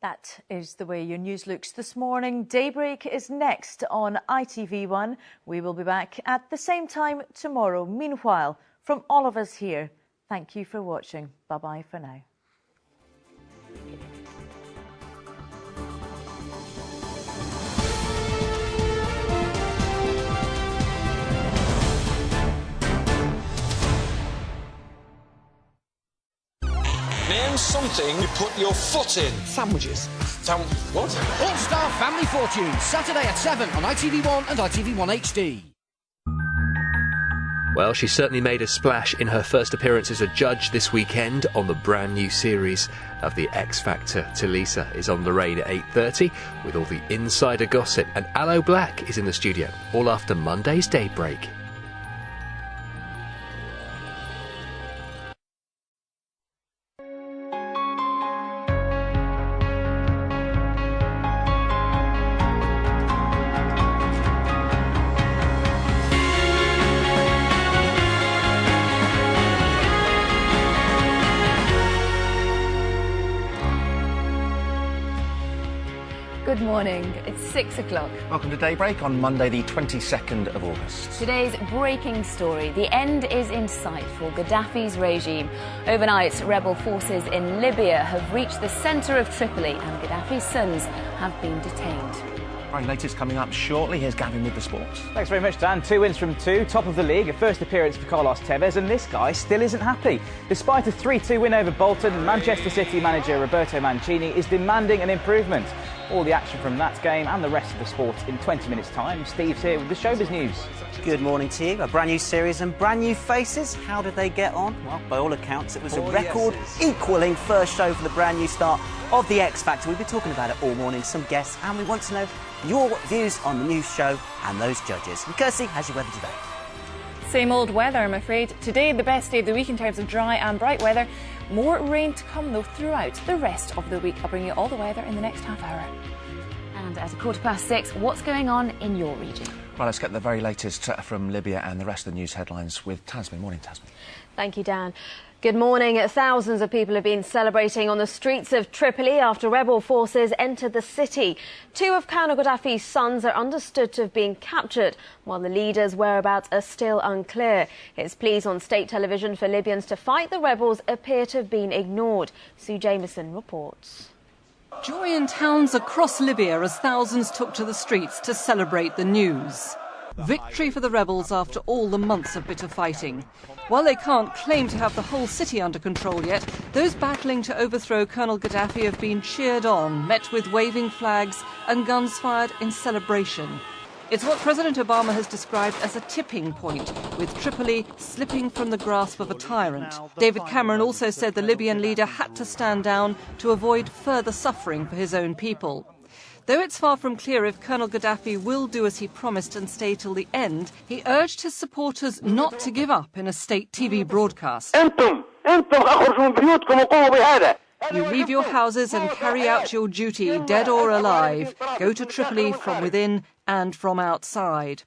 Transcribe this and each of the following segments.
That is the way your news looks this morning. Daybreak is next on ITV1. We will be back at the same time tomorrow. Meanwhile, from all of us here, thank you for watching. Bye-bye for now. Name something you put your foot in. Sandwiches. What? All-Star Family Fortunes, Saturday at 7 on ITV1 and ITV1 HD. Well, she certainly made a splash in her first appearance as a judge this weekend on the brand new series of The X Factor. Talisa is on Lorraine at 8:30 with all the insider gossip, and Aloe Black is in the studio all after Monday's Daybreak. Good morning. It's 6 o'clock. Welcome to Daybreak on Monday the 22nd of August. Today's breaking story. The end is in sight for Gaddafi's regime. Overnight, rebel forces in Libya have reached the centre of Tripoli and Gaddafi's sons have been detained. Right, latest coming up shortly. Here's Gavin with the sports. Thanks very much, Dan. 2 wins from 2, top of the league, a first appearance for Carlos Tevez, and this guy still isn't happy. Despite a 3-2 win over Bolton, Manchester City manager Roberto Mancini is demanding an improvement. All the action from that game and the rest of the sport in 20 minutes' time. Steve's here with the showbiz news. Good morning to you. A brand new series and brand new faces. How did they get on? Well, by all accounts, it was a record-equalling first show for the brand new start of The X Factor. We've been talking about it all morning, some guests, and we want to know your views on the new show and those judges. And Kirsty, how's your weather today? Same old weather, I'm afraid. Today, the best day of the week in terms of dry and bright weather. More rain to come, though, throughout the rest of the week. I'll bring you all the weather in the next half hour. And at 6:15, what's going on in your region? Right, let's get the very latest from Libya and the rest of the news headlines with Tasmin. Morning, Tasmin. Thank you, Dan. Good morning. Thousands of people have been celebrating on the streets of Tripoli after rebel forces entered the city. 2 of Colonel Gaddafi's sons are understood to have been captured, while the leader's whereabouts are still unclear. His pleas on state television for Libyans to fight the rebels appear to have been ignored. Sue Jameson reports. Joy in towns across Libya as thousands took to the streets to celebrate the news. Victory for the rebels after all the months of bitter fighting. While they can't claim to have the whole city under control yet, those battling to overthrow Colonel Gaddafi have been cheered on, met with waving flags and guns fired in celebration. It's what President Obama has described as a tipping point, with Tripoli slipping from the grasp of a tyrant. David Cameron also said the Libyan leader had to stand down to avoid further suffering for his own people. Though it's far from clear if Colonel Gaddafi will do as he promised and stay till the end, he urged his supporters not to give up in a state TV broadcast. You leave your houses and carry out your duty, dead or alive. Go to Tripoli from within and from outside.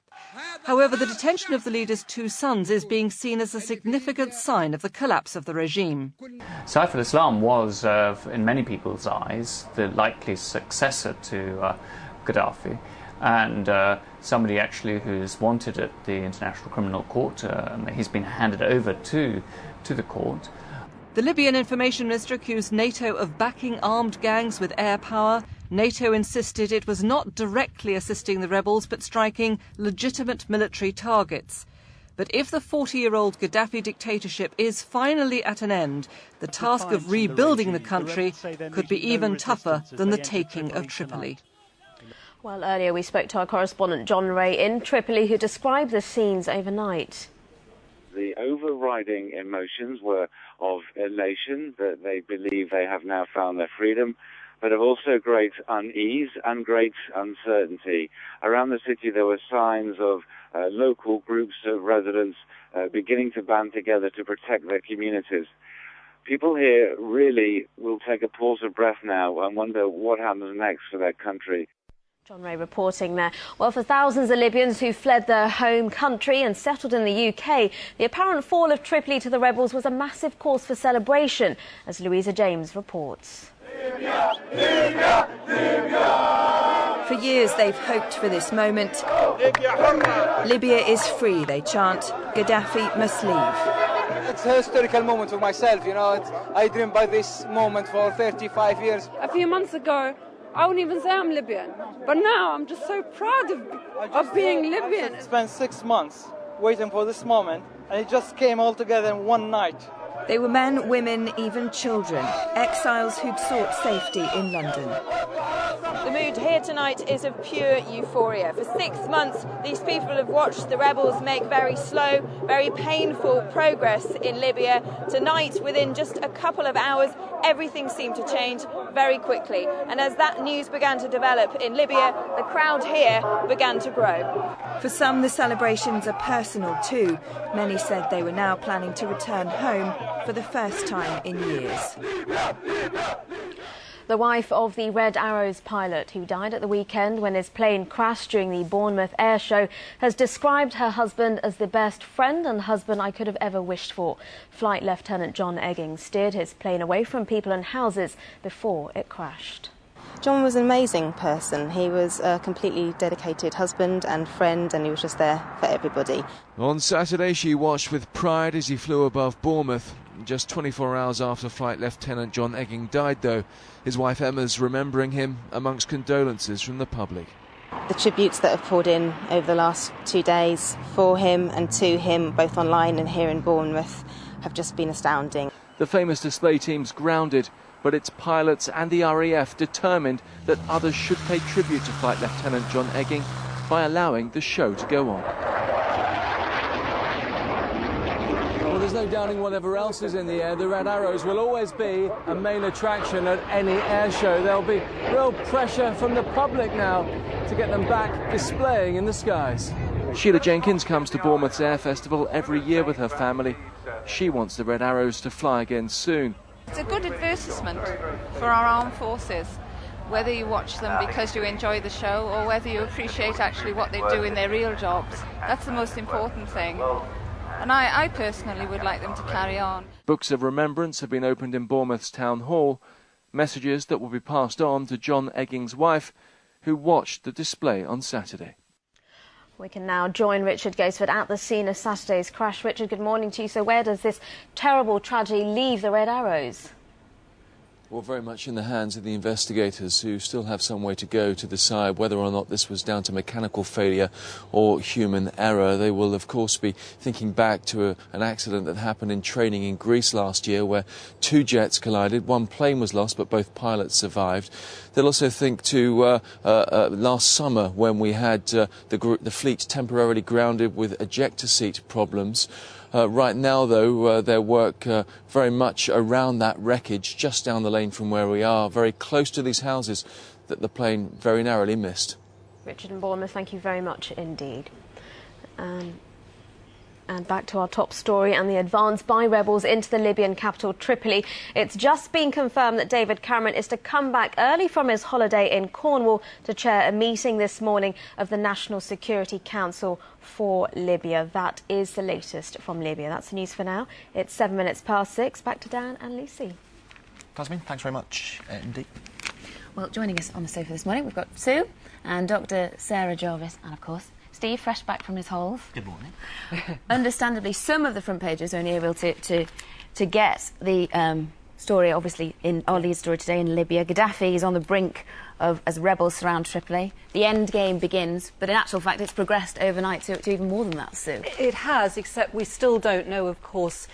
However, the detention of the leader's 2 sons is being seen as a significant sign of the collapse of the regime. Saif al-Islam was, in many people's eyes, the likely successor to Gaddafi, and somebody actually who's wanted at the International Criminal Court. He's been handed over to the court. The Libyan Information Minister accused NATO of backing armed gangs with air power. NATO insisted it was not directly assisting the rebels but striking legitimate military targets. But if the 40-year-old Gaddafi dictatorship is finally at an end, the task of rebuilding the country could be even tougher than the taking of Tripoli. Well, earlier we spoke to our correspondent John Ray in Tripoli, who described the scenes overnight. The overriding emotions were of elation that they believe they have now found their freedom, but of also great unease and great uncertainty. Around the city there were signs of local groups of residents beginning to band together to protect their communities. People here really will take a pause of breath now and wonder what happens next for their country. John Ray reporting there. Well, for thousands of Libyans who fled their home country and settled in the UK, the apparent fall of Tripoli to the rebels was a massive cause for celebration, as Louisa James reports. Libya! Libya! years they've hoped for this moment. Libya is free, they chant. Gaddafi must leave. It's a historical moment for myself, you know. I dreamed about this moment for 35 years. A few months ago, I wouldn't even say I'm Libyan. But now I'm just so proud of being Libyan. I spent 6 months waiting for this moment, and it just came all together in one night. They were men, women, even children, exiles who'd sought safety in London. The mood here tonight is of pure euphoria. For 6 months, these people have watched the rebels make very slow, very painful progress in Libya. Tonight, within just a couple of hours, everything seemed to change very quickly. And as that news began to develop in Libya, the crowd here began to grow. For some, the celebrations are personal too. Many said they were now planning to return home for the first time in years. The wife of the Red Arrows pilot who died at the weekend when his plane crashed during the Bournemouth air show has described her husband as the best friend and husband I could have ever wished for. Flight Lieutenant John Egging steered his plane away from people and houses before it crashed. John was an amazing person. He was a completely dedicated husband and friend, and he was just there for everybody. On Saturday, she watched with pride as he flew above Bournemouth. Just 24 hours after Flight Lieutenant John Egging died, though, his wife Emma's remembering him amongst condolences from the public. The tributes that have poured in over the last 2 days for him and to him, both online and here in Bournemouth, have just been astounding. The famous display team's grounded, but its pilots and the RAF determined that others should pay tribute to Flight Lieutenant John Egging by allowing the show to go on. Well, there's no doubting whatever else is in the air. The Red Arrows will always be a main attraction at any air show. There'll be real pressure from the public now to get them back displaying in the skies. Sheila Jenkins comes to Bournemouth's Air Festival every year with her family. She wants the Red Arrows to fly again soon. It's a good advertisement for our armed forces, whether you watch them because you enjoy the show or whether you appreciate actually what they do in their real jobs. That's the most important thing. And I personally would like them to carry on. Books of remembrance have been opened in Bournemouth's Town Hall, messages that will be passed on to John Egging's wife, who watched the display on Saturday. We can now join Richard Gaisford at the scene of Saturday's crash. Richard, good morning to you. So where does this terrible tragedy leave the Red Arrows? Well, very much in the hands of the investigators, who still have some way to go to decide whether or not this was down to mechanical failure or human error. They will, of course, be thinking back to an accident that happened in training in Greece last year, where 2 jets collided. 1 plane was lost, but both pilots survived. They'll also think to last summer, when we had the fleet temporarily grounded with ejector seat problems. Right now, though, their work very much around that wreckage, just down the lane from where we are, very close to these houses that the plane very narrowly missed. Richard and Bournemouth, thank you very much indeed. And back to our top story and the advance by rebels into the Libyan capital, Tripoli. It's just been confirmed that David Cameron is to come back early from his holiday in Cornwall to chair a meeting this morning of the National Security Council for Libya. That is the latest from Libya. That's the news for now. It's 6:07. Back to Dan and Lucy. Tasmin, thanks very much indeed. Well, joining us on the sofa this morning, we've got Sue and Dr. Sarah Jarvis and, of course, Steve, fresh back from his holes. Good morning. Understandably, some of the front pages are only able to get the story, obviously, in our lead story today in Libya. Gaddafi is on the brink of, as rebels surround Tripoli. The end game begins, but in actual fact, it's progressed overnight to even more than that, Sue. It has, except we still don't know, of course,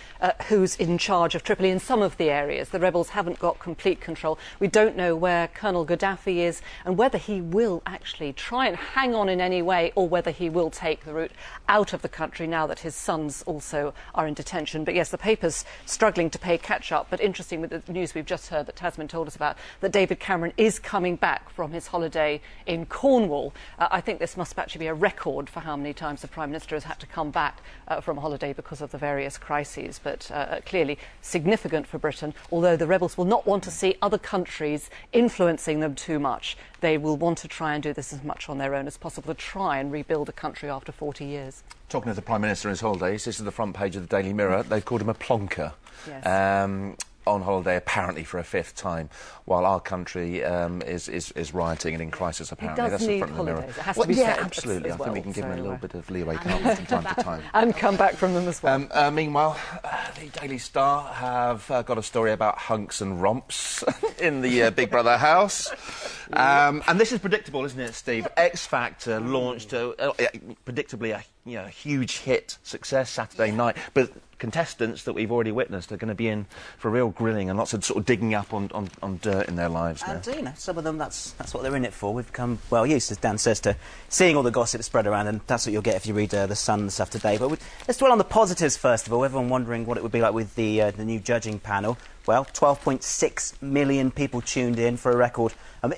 who's in charge of Tripoli in some of the areas. The rebels haven't got complete control. We don't know where Colonel Gaddafi is and whether he will actually try and hang on in any way, or whether he will take the route out of the country now that his sons also are in detention. But yes, the paper's struggling to play catch-up. But interesting with the news we've just heard that Tasmin told us about, that David Cameron is coming back from his holiday in Cornwall. I think this must actually be a record for how many times the Prime Minister has had to come back from a holiday because of the various crises, but clearly significant for Britain, although the rebels will not want to see other countries influencing them too much. They will want to try and do this as much on their own as possible, to try and rebuild the country after 40 years. Talking of the Prime Minister and his holidays, this is the front page of the Daily Mirror. They've called him a plonker. Yes. on holiday apparently for a 5th time, while our country is rioting and in crisis apparently. He does That's need in front of the mirror. holidays. It has to be yeah, said absolutely. as I think well, we can give him a so, little bit of leeway from time to time. And come back from them as well. Meanwhile, the Daily Star have got a story about hunks and romps in the Big Brother house. And this is predictable, isn't it, Steve? X Factor launched, predictably, a huge hit success Saturday night. But contestants that we've already witnessed are going to be in for real grilling and lots of sort of digging up on dirt in their lives now. And, some of them, that's what they're in it for. We've become well used, as Dan says, to seeing all the gossip spread around, and that's what you'll get if you read The Sun and stuff today. But let's dwell on the positives first of all. Everyone wondering what it would be like with the new judging panel. Well, 12.6 million people tuned in for a record,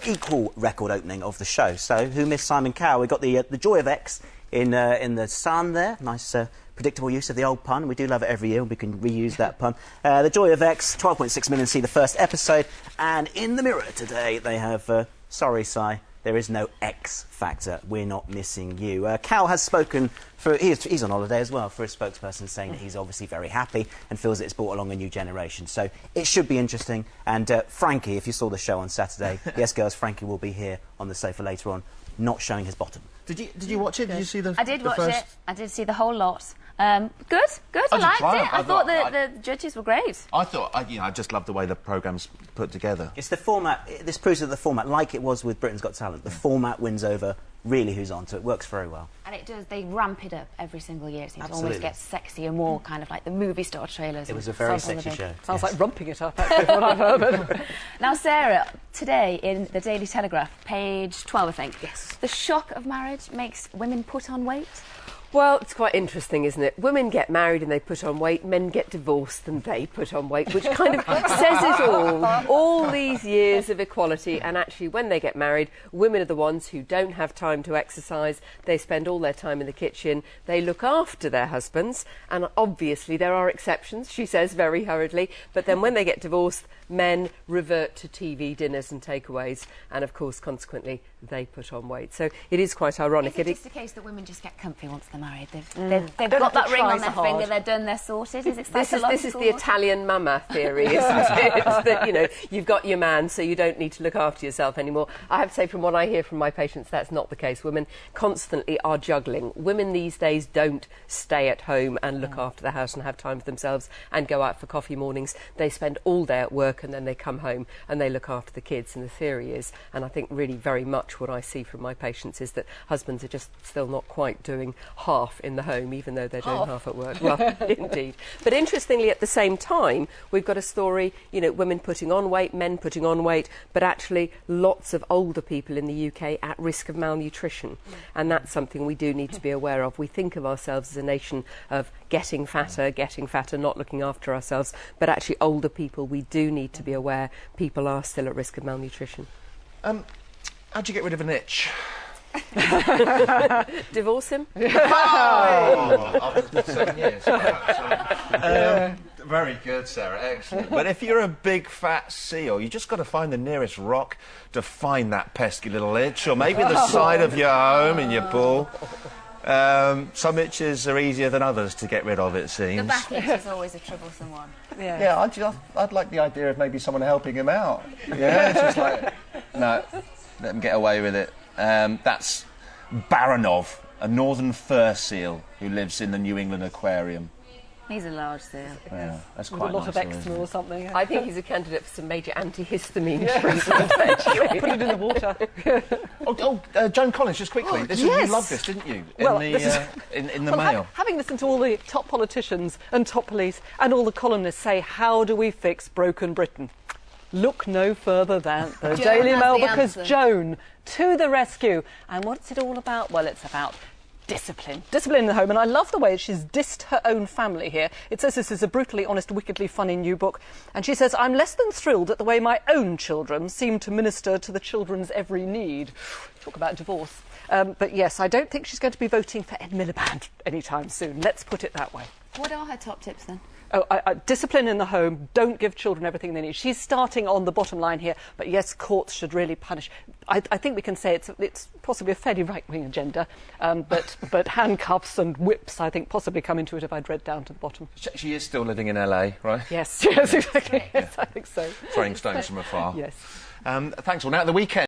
equal record opening of the show. So, who missed Simon Cowell? We got the joy of X in The Sun there. Nice predictable use of the old pun. We do love it every year. We can reuse that pun. The joy of X, 12.6 million see the first episode. And in the Mirror today, they have, sorry, Si, there is no X Factor. We're not missing you. Cal has spoken for... He's on holiday as well, for his spokesperson, saying that he's obviously very happy and feels it's brought along a new generation. So it should be interesting. And Frankie, if you saw the show on Saturday, yes, girls, Frankie will be here on the sofa later on, not showing his bottom. Did you watch it? Did you see the I did the watch first... it. I did see the whole lot. Good. I liked it. I thought the judges were great. I thought, I just loved the way the programme's put together. It's the format. This proves that the format, like it was with Britain's Got Talent, the format wins over really who's on, so it works very well. And it does. They ramp it up every single year. It seems to Absolutely. always get sexier, more kind of like the movie star trailers. It was a very sexy show. Sounds like rumping it up, actually, what I've heard. Now, Sarah, today in the Daily Telegraph, page 12, I think. Yes. The shock of marriage makes women put on weight. Well, it's quite interesting, isn't it? Women get married and they put on weight, men get divorced and they put on weight, which kind of says it all these years of equality. And actually, when they get married, women are the ones who don't have time to exercise. They spend all their time in the kitchen. They look after their husbands. And obviously, there are exceptions, she says very hurriedly. But then when they get divorced, men revert to TV dinners and takeaways. And of course, consequently, they put on weight. So it is quite ironic. Is it just the case that women just get comfy once they're married? They've got that ring on their finger, they're done, they're sorted. Is it psychological? This is the Italian mama theory, isn't it? It's that, you've got your man, so you don't need to look after yourself anymore. I have to say, from what I hear from my patients, that's not the case. Women constantly are juggling. Women these days don't stay at home and look after the house and have time for themselves and go out for coffee mornings. They spend all day at work and then they come home and they look after the kids. And the theory is, and I think really very much what I see from my patients, is that husbands are just still not quite doing half in the home, even though they're doing half at work. Well, indeed. But interestingly, at the same time, we've got a story, women putting on weight, men putting on weight, but actually lots of older people in the UK at risk of malnutrition. And that's something we do need to be aware of. We think of ourselves as a nation of getting fatter, not looking after ourselves. But actually, older people, we do need to be aware people are still at risk of malnutrition. How'd you get rid of an itch? Divorce him? After 7 years. Very good, Sarah. Excellent. But if you're a big fat seal, you just got to find the nearest rock to find that pesky little itch, or maybe the side of your home in your pool. Some itches are easier than others to get rid of, it seems. The back itch is always a troublesome one. Yeah, I'd like the idea of maybe someone helping him out. Yeah, it's just like, no, let him get away with it. That's Baranov, a northern fur seal who lives in the New England Aquarium. He's a large seal. Yeah, that's With quite a lot nice of eczema or something. I think he's a candidate for some major antihistamine treatment. Put it in the water. Joan Collins, just quickly. You loved this, didn't you? In the Mail. Having listened to all the top politicians and top police and all the columnists say, how do we fix broken Britain? Look no further than the Daily Mail, because Joan to the rescue. And what's it all about? Well, it's about discipline in the home. And I love the way she's dissed her own family here. It says this is a brutally honest, wickedly funny new book. And she says, I'm less than thrilled at the way my own children seem to minister to the children's every need. Talk about divorce. But yes, I don't think she's going to be voting for Ed Miliband anytime soon. Let's put it that way. What are her top tips then? Discipline in the home, don't give children everything they need. She's starting on the bottom line here, but yes, courts should really punish. I think we can say it's possibly a fairly right-wing agenda, but handcuffs and whips, I think, possibly come into it if I'd read down to the bottom. She is still living in LA, right? Yes, exactly. Yes, I think so. Throwing stones from afar. Yes. Thanks all. Now, at the weekend.